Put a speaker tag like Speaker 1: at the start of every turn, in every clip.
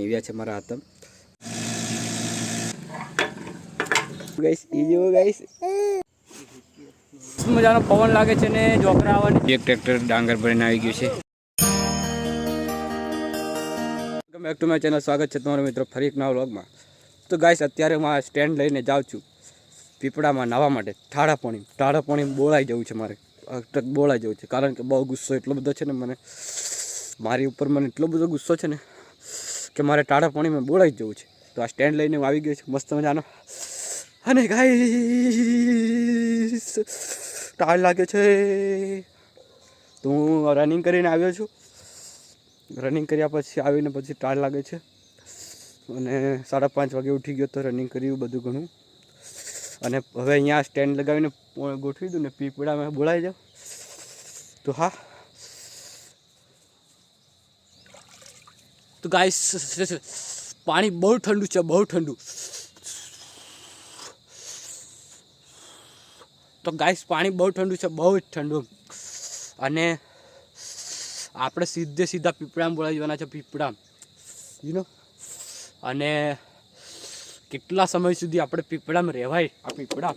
Speaker 1: નેવ્યા છે મારા હાથમાં ગાઈસ ઈ જો ગાઈસ મજાનો પવન લાગે છે ને જોકરા આવવાની એક ટ્રેક્ટર ડાંગર ભરીને આવી ગયું છે welcome back to my channel સ્વાગત છે તમારા મિત્રો ફરી એક નવા વ્લોગમાં તો ગાઈસ અત્યારે હું આ સ્ટેન્ડ લઈને જાઉં છું પીપળામાં નાહવા માટે ઠાડા પાણી બોલાઈ જવું છે મારે બોલાઈ જવું છે કારણ કે બહુ ગુસ્સો એટલો બધો છે ને મને મારી ઉપર મને એટલો બધો ગુસ્સો છે ને કે મારે ટાળા પાણીમાં બોલાઈ જવું છે તો આ સ્ટેન્ડ લઈને હું આવી ગયો છું મસ્ત મજાનો અને ગાઈસ ટાળ લાગે છે તો હું રનિંગ કરીને આવ્યો છું રનિંગ કર્યા પછી આવીને પછી ટાળ લાગે છે અને 5:30 વાગે ઉઠી ગયો તો રનિંગ કર્યું બધું ઘણું અને હવે અહીંયા સ્ટેન્ડ લગાવીને ગોઠવી દઉં ને પીપળામાં બોલાઈ જાઉં તો હા તો ગાઈસ પાણી બહુ ઠંડુ છે બહુ ઠંડુ તો ગાઈસ પાણી બહુ ઠંડુ છે બહુ જ ઠંડુ અને આપણે સીધા પીપળામાં બોલાઈ જવાના છે પીપળામાં યુ નો અને કેટલા સમય સુધી આપણે પીપળામાં રહેવાય આ પીપળા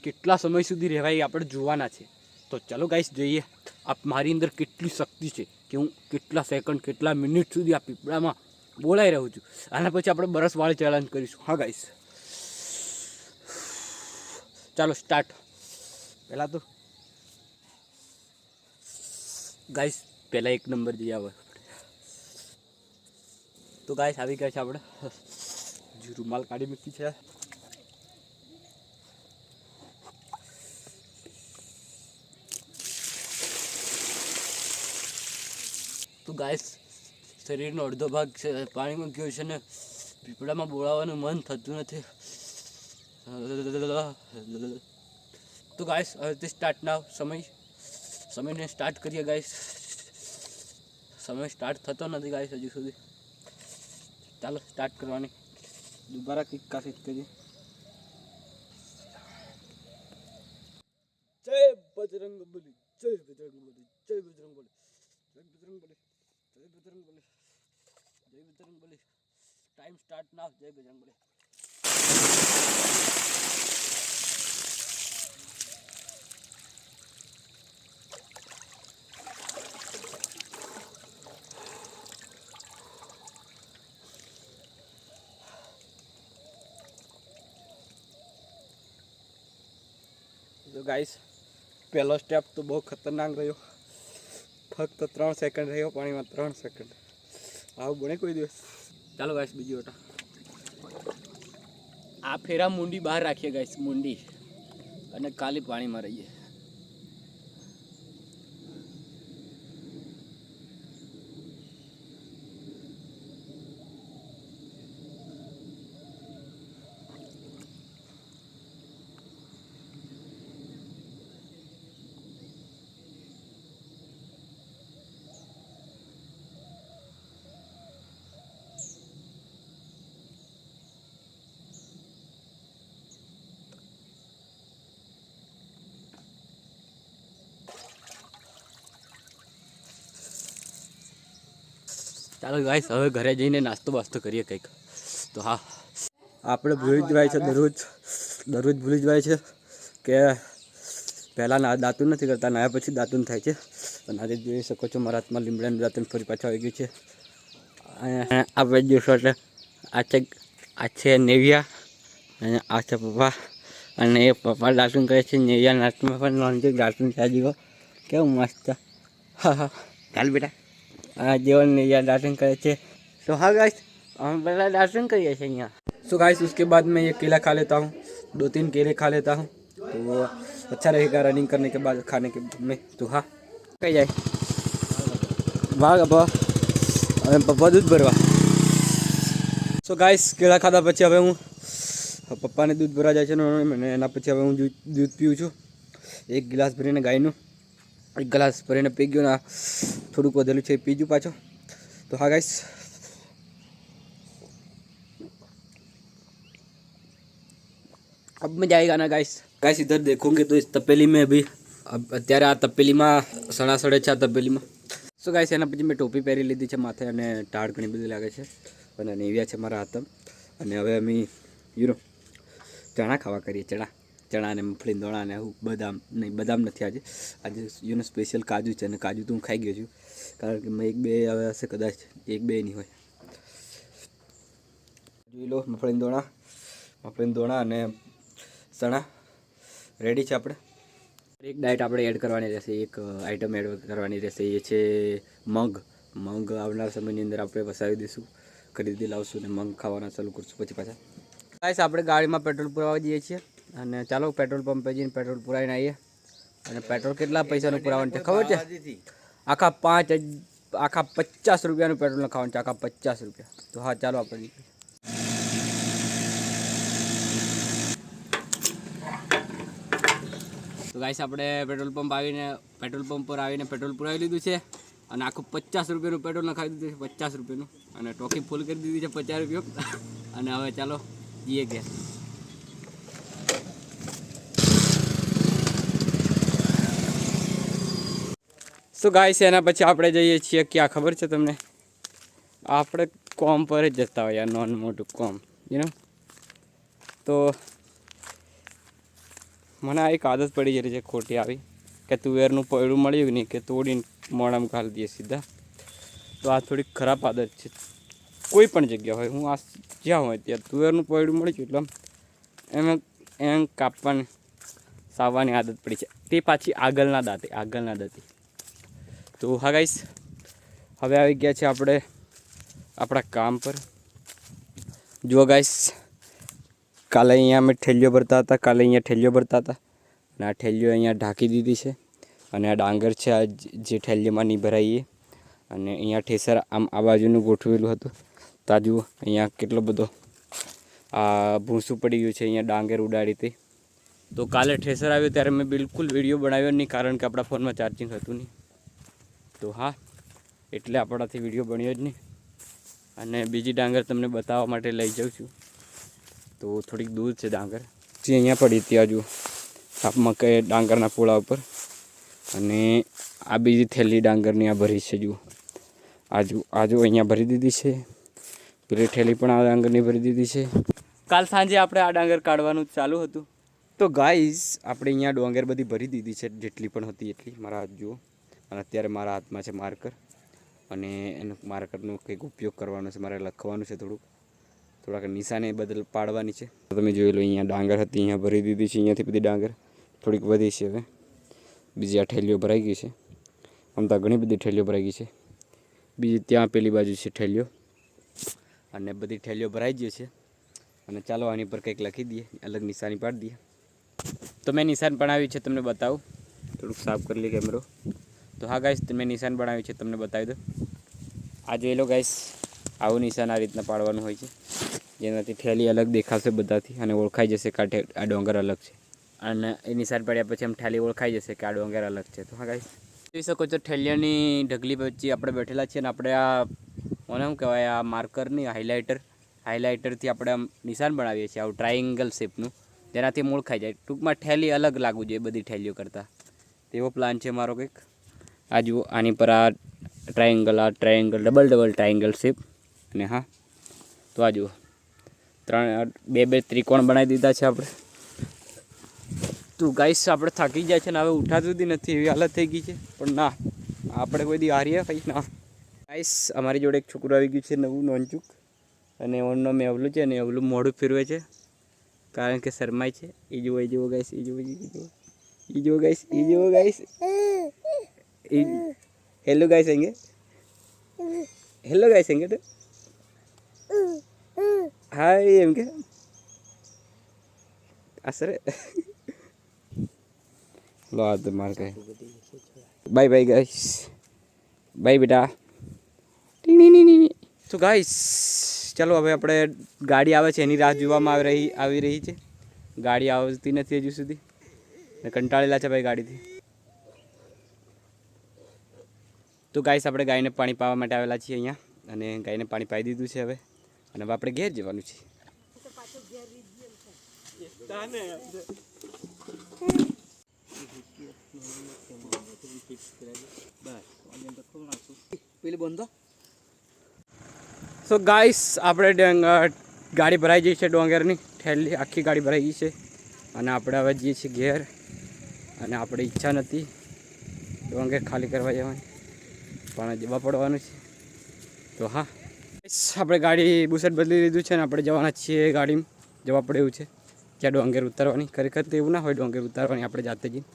Speaker 1: કેટલા સમય સુધી રહેવાય આપણે જોવાના છે તો ચલો ગાઈસ જોઈએ આ મારી અંદર કેટલી શક્તિ છે કે હું કેટલા સેકન્ડ કેટલા મિનિટ સુધી આ પીપળામાં બોલાઈ રહ્યો છું આના પછી આપણે બરસવાળી ચેલેન્જ કરીશું હા ગાઈસ ચાલો સ્ટાર્ટ પહેલાં તો ગાઈસ પહેલાં 1 નંબર જઈ આવે તો ગાઈસ આવી ગયા છે આપણે રૂમાલ કાઢી મૂકી છે તો ગાઈસ શરીરનો અડધો ભાગ છે પાણીમાં ગયો છે ને પીપળામાં બોલાવવાનું મન થતું નથી તો ગાઈસ હવે સ્ટાર્ટ ના સમયને સ્ટાર્ટ કરીએ ગાઈસ સમય સ્ટાર્ટ થતો નથી ગાઈસ હજુ સુધી ચાલો સ્ટાર્ટ કરવાની દુબારા કિક કાસિક કરીએ જય બજરંગબલી જય બજરંગબલી જય બજરંગબલી જય બજરંગબલી જય બજરંગબલી જય બજરંગબલી ટાઈમ સ્ટાર્ટ નાવ જય બજરંગબલી તો ગાઈસ પહેલો સ્ટેપ તો બહુ ખતરનાક રહ્યો ફક્ત 3 સેકન્ડ રહ્યો પાણીમાં 3 સેકન્ડ આવું બને કોઈ દિવસ ચાલો ગાઈસ બીજી વટા આ ફેરા મુંડી બહાર રાખીએ ગાઈસ મુંડી અને કાલી પાણીમાં રહીએ ચાલો ગાઈસ હવે ઘરે જઈને નાસ્તો બાસ્તો કરીએ કંઈક તો હા આપણે ભૂલી જવાય છે દરરોજ ભૂલી જવાય છે કે પહેલાં દાંતણ નથી કરતા નાયા પછી દાંતણ થાય છે અને આજે જોઈ શકો છો મારા હાથમાં લીમડાનું દાંતણ ફરી પાછું આવી ગયું છે આપણે જોશો એટલે આ છે નેવ્યા અને આ છે પપ્પા અને એ પપ્પા દાંતણ કરે છે નેવ્યા નાસ્તમાં પણ નોંધી દાંતણ થાય જીવો કેવું મસ્ત હા ચાલ બેટા हाँ जीवन ने यह दार्शन करे थे तो हाँ गाइस हम पहला दार्शन करिए यहाँ सो गाइस उसके बाद मैं ये केला खा लेता हूँ 2-3 केले खा लेता हूँ तो वो अच्छा रहेगा रनिंग करने के बाद खाने के में तो हाँ कहीं जाए वाह पप्पा હવે પપ્પા દૂધ ભરવા સો ગાઈસ કેળા ખાધા પછી હવે હું પપ્પાને દૂધ ભરવા જાય છે ને એના પછી હવે હું દૂધ પીઉં છું 1 ગ્લાસ ભરીને ગાયનું 1 ગ્લાસ ભરીને પી ગયો ને થોડુંક વધેલું છે પીજું પાછો तो हाँ गाइस अब मैं जाएगा ना गाइस इधर देखोगे तो इस तपेली में अभी अब અત્યારે આ તપેલીમાં સડા છે આ તપેલીમાં સો ગાઈસ એના પછી મેં ટોપી પહેરી લીધી છે માથે અને ટાળ ઘણી બધી લાગે છે અને નેવ્યા છે મારા હાથમ. અને હવે અમે ચણા ખાવા કરીએ. ચણા ને મફળી દોણા ને એવું. બદામ નથી આજે સ્પેશિયલ કાજુ છે. અને કાજુ તો હું ખાઈ ગયો છું, કારણ કે મેં 1-2 હવે હશે, કદાચ 1-2 નહીં હોય. જોઈ લો, મફળી દોણા અને ચણા રેડી છે. આપણે એક ડાયટ આપણે એડ કરવાની રહેશે, એક આઈટમ એડ કરવાની રહેશે, એ છે મગ. આવનાર સમયની અંદર આપણે વસાવી દઈશું, ખરીદી લાવશું ને મગ ખાવાના ચાલુ કરશું પછી પાછા. ગાઈસ, આપણે ગાડીમાં પેટ્રોલ પુરાવા જઈએ છીએ અને ચાલો પેટ્રોલ પંપે જઈને પેટ્રોલ પુરાવીને આવીએ. અને પેટ્રોલ કેટલા પૈસાનું પુરાવાનું છે ખબર છે? આખા 50 રૂપિયાનું પેટ્રોલ નખાવાનું છે, આખા 50 રૂપિયા. તો હા, ચાલો આપણે. તો ગાઈસ, આપણે પેટ્રોલ પંપ પર આવીને પેટ્રોલ પુરાવી લીધું છે અને આખું 50 રૂપિયાનું પેટ્રોલ નખાવી દીધું છે, 50 રૂપિયાનું. અને ટોકી ફૂલ કરી દીધી છે 50 રૂપિયા. અને હવે ચાલો જઈએ ઘેર. તો ગાઈસ, એના પછી આપણે જઈએ છીએ ક્યાં ખબર છે તમને? આપણે કોમ પર જ જતા હોય, નાનું મોટું કોમ, તો મને આ એક આદત પડી ગઈ છે ખોટી આવી, કે તુવેરનું પૈડું મળ્યું નહીં કે તોડીને મોઢામાં ઘાલી દઈએ સીધા. તો આ થોડી ખરાબ આદત છે. કોઈ પણ જગ્યા હોય, હું આ જ્યાં હોય ત્યાં તુવેરનું પૈડું મળી ગયું એટલે એમ કાપવાની સાવવાની આદત પડી છે, તે પાછી આગળના દાંતે. તો હા ગાઈસ, હવે આવી ગયા છે આપણે આપણા કામ પર. જુઓ ગાઈસ, કાલે અહીંયા અમે ઠેલીઓ ભરતા હતા અને આ ઠેલીઓ અહીંયા ઢાંકી દીધી છે. અને આ ડાંગર છે, આ જે ઠેલીમાં નહીં ભરાઈએ. અને અહીંયા ઠેસર આમ આ બાજુનું ગોઠવેલું હતું. તાજુ અહીંયા કેટલો બધો આ ભૂસું પડી ગયું છે, અહીંયા ડાંગર ઉડાડી હતી. તો કાલે ઠેસર આવ્યું ત્યારે મેં બિલકુલ વિડીયો બનાવ્યો નહીં, કારણ કે આપણા ફોનમાં ચાર્જિંગ હતું નહીં. તો હા, એટલે આપણાથી વિડીયો બન્યો જ નહીં. અને બીજી ડાંગર તમને બતાવવા માટે લઈ જાઉં છું. તો થોડીક દૂર છે ડાંગર, જે અહીંયા પડી હતી હજુ આપમાં કે ડાંગરના પોળા ઉપર. અને આ બીજી થેલી ડાંગરની આ ભરી છે. જુઓ, આજુ અહીંયા ભરી દીધી છે. પેલી થેલી પણ આ ડાંગરની ભરી દીધી છે. કાલ સાંજે આપણે આ ડાંગર કાઢવાનું ચાલુ હતું. તો ગાઈઝ, આપણે અહીંયા ડાંગર બધી ભરી દીધી છે, જેટલી પણ હતી એટલી. મારા હાથ જુઓ. અને અત્યારે મારા હાથમાં છે માર્કર, અને એનું માર્કરનો કંઈક ઉપયોગ કરવાનો છે. મારે લખવાનું છે, થોડાક નિશાને બદલ પાડવાની છે. તમે જોઈ લો, અહીંયા ડાંગર હતી, અહીંયા ભરી દીધી છે. અહીંયાથી બધી ડાંગર થોડીક વધી છે. હવે બીજી આ ઠેલીઓ ભરાઈ ગઈ છે. આમ તો ઘણી બધી ઠેલીઓ ભરાઈ ગઈ છે. બીજી ત્યાં પેલી બાજુ છે ઠેલીઓ, અને બધી ઠેલીઓ ભરાઈ ગઈ છે. અને ચાલો આની પર કંઈક લખી દઈએ, અલગ નિશાની પાડી દઈએ. તો મેં નિશાન બનાવ્યું છે, તમને બતાવું. થોડુંક સાફ કરી લે કેમેરો. તો હા ગાઈસ, મેં નિશાન બનાવ્યું છે, તમને બતાવી દો. આ જોઈ લો ગાઈસ, આવું નિશાન આ રીતના પાડવાનું હોય છે, જેનાથી ઠેલી અલગ દેખાશે બધાથી અને ઓળખાઈ જશે કે આ ડોંગર અલગ છે. અને એ નિશાન પાડ્યા પછી આમ ઠેલી ઓળખાઈ જશે કે આ ડોંગર અલગ છે. તો હા ગાઈસ, જોઈ શકો છો ઠેલિયાની ઢગલી વચ્ચે આપણે બેઠેલા છીએ. અને આપણે આ મને શું કહેવાય, આ માર્કરની હાઇલાઇટરથી આપણે આમ નિશાન બનાવીએ છીએ, આવું ટ્રાયેંગલ શેપનું, જેનાથી ઓળખાઈ જાય. ટૂંકમાં ઠેલી અલગ લાગવું જોઈએ બધી ઠેલીઓ કરતાં. તેવો પ્લાન છે મારો કંઈક. આ જુઓ, આની પર આ ટ્રાયેંગલ ડબલ ટ્રાયેંગલ શેપ. અને હા, તો આ જુઓ, બે ત્રિકોણ બનાવી દીધા છે આપણે. તો ગાઈસ, આપણે થાકી જાય છે ને હવે ઉઠાતું જ નથી, એવી હાલત થઈ ગઈ છે. પણ ના, આપણે કોઈ દી હારીએ ભાઈ ના. ગાઈસ, અમારી જોડે એક છોકરું આવી ગયું છે નવું, નોનચુક. અને એનું નામ એવલું છે, અને એવલું મોઢું ફેરવે છે કારણ કે શરમાય છે. એ જુઓ ગાઈસ, હેલો ગાઈસ એંગે તો હાય એમ કે આસરે લો આ તો માર કહે બાય ગાઈસ, બાય બેટા. તો ગાઈસ, ચાલો હવે આપણે ગાડી આવે છે એની રાહ જોવામાં આવી રહી છે. ગાડી આવતી નથી હજુ સુધી, ને કંટાળેલા છે ભાઈ ગાડીથી. તો ગાઈસ, આપણે ગાયને પાણી પાવા માટે આવેલા છીએ અહીંયા, અને ગાયને પાણી પાઈ દીધું છે હવે. અને હવે આપણે ઘેર જવાનું છે. પેલી બંધો સો ગાઈસ આપણે ગાડી ભરાઈ ગઈ છે ડોંગરની ઠેલી આખી ગાડી ભરાઈ ગઈ છે અને આપણે હવે જઈએ છીએ ઘેર અને આપણે ઈચ્છા નથી ડોંગર ખાલી કરવા જવાની પણ જવા પડવાનું છે તો હા આપણે ગાડી બુસેટ બદલી લીધું છે ને આપણે જવાના છીએ ગાડીમાં જવા પડે એવું છે ત્યાં ડોંગર ઉતારવાની ખરેખર તો એવું ના હોય ડોંગર ઉતારવાની આપણે જાતે જઈને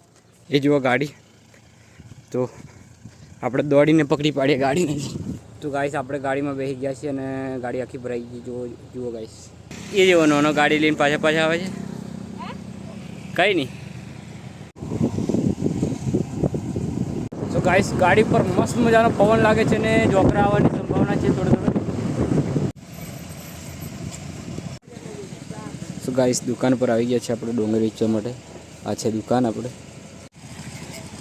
Speaker 1: એ જુઓ ગાડી તો આપણે દોડીને પકડી પાડીએ ગાડીને તો ગાઈસ આપણે ગાડીમાં બેસી ગયા છીએ અને ગાડી આખી ભરાઈ ગઈ જુઓ ગાઈસ એ જેવો નાનો ગાડી લઈને પાછા આવે છે કંઈ નહીં તો ગાઈસ ગાડી પર મસ્ત મજાનો પવન લાગે છે ને જોકરા આવવાની સંભાવના છે થોડું તો ગાઈસ દુકાન પર આવી ગયા છે આપણે ડોંગર વેચવા માટે આ છે દુકાન આપણે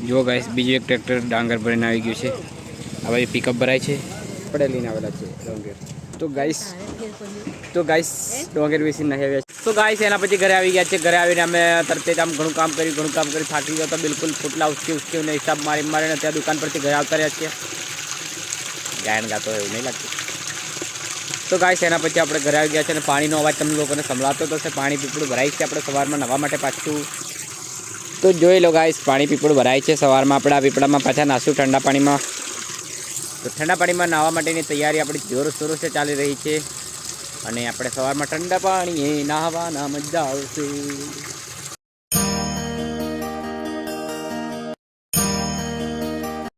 Speaker 1: જો ગાઈસ બીજું એક ટ્રેક્ટર ડાંગર ભરીને આવી ગયું છે આ બાજુ પિકઅપ ભરાય છે આપણે લઈને આવેલા છે ડોંગર તો ગાઈસ ડોંગર વેચીને નહીં આવ્યા છે તો ગાઈસ એના પછી ઘરે આવી ગયા છે ઘરે આવીને અમે તરત જ આમ ઘણું કામ કરી થાકી ગયો તો બિલકુલ ફૂટલા ઉચકીને હિસાબ મારીને ત્યાં દુકાન પરથી ઘરે આવતા રહ્યા છીએ ગાયન ગાતો એવું નહીં લાગતું તો ગાઈસ એના પછી આપણે ઘરે આવી ગયા છે અને પાણીનો અવાજ તમને લોકોને સંભળાતો તો છે પાણી પીપળું ભરાય છે આપણે સવારમાં નવા માટે પાછું તો જોઈ લો ગાઈસ પાણી પીપળું ભરાય છે સવારમાં આપણે આ પીપળામાં પાછા નાસું ઠંડા પાણીમાં તો ઠંડા પાણીમાં નાહવા માટેની તૈયારી આપણી જોરશોરોથી ચાલી રહી છે અને આપણે સવારમાં ઠંડા પાણી નાહવાના મજા આવશે